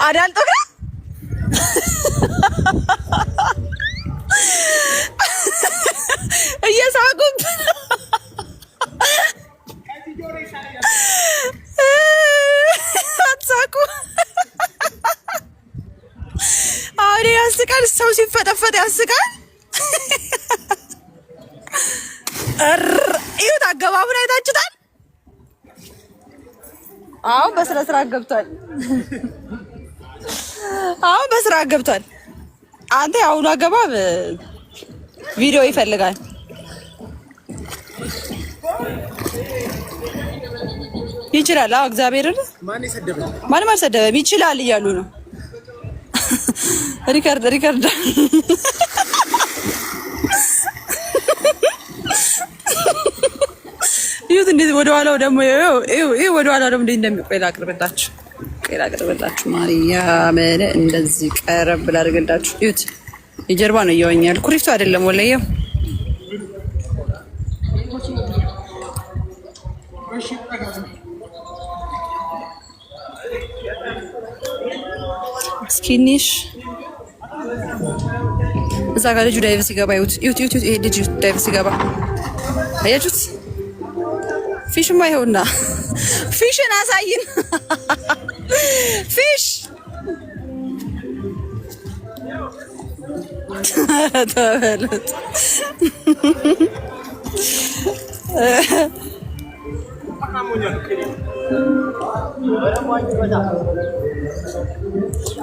አዳልጦ ግን እየሳቁብ አትሳቁ። አሁን ያስቃል። ሰው ሲፈጠፈጥ ያስቃል። እዩት፣ አገባቡን አይታችሁታል። አሁን በስነ ስርዓት ገብቷል። አሁን በስርዓት ገብቷል። አንተ የአሁኑ አገባብ ቪዲዮ ይፈልጋል። ይችላል። አዎ እግዚአብሔርን ማንም አልሰደበም። ይችላል እያሉ ነው። ሪከርድ ይሁት እንዴት ወደ ኋላው ደግሞ ይሄ ወደ ኋላው ደግሞ እንዴት እንደሚቆይ ላቅርብላችሁ። ማርያምን እንደዚህ ቀረብ ላድርግላችሁ። ይሁት የጀርባ ነው እያወኛል። ኩሪፍቱ አይደለም ወለየው ስኪኒሽ እዛ ጋር ልጁ ዳይቭ ሲገባ ይሁት ይሄ ልጁ ዳይቭ ሲገባ አያችሁት? ፊሽማ ይኸውና፣ ፊሽን አሳይን። ፊሽ ተበሉት።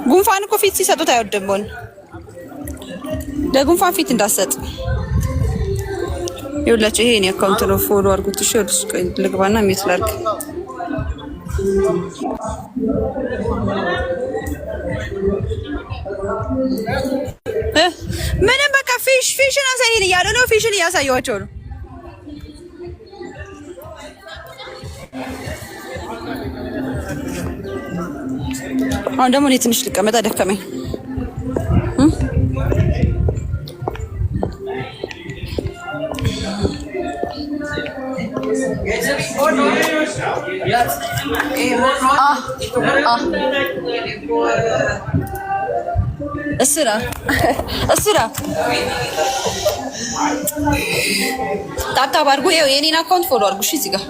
ጉንፋን እኮ ፊት ሲሰጡት አይወድም። ሆን ለጉንፋን ፊት እንዳሰጥ ይኸውላችሁ፣ ይሄ የኔ አካውንት ነው። ፎሎ አድርጉት። እሺ ልግባና ሚት ላድርግ። ምንም በቃ ፊሽን አሳይን እያለ ነው። ፊሽን እያሳየኋቸው ነው። አሁን ደግሞ እኔ ትንሽ ልቀመጥ፣ ደከመኝ። እስራ ታብታብ አድርጉ። የኔን አካውንት ፎሎ አድርጉ። እሺ እዚህ ጋር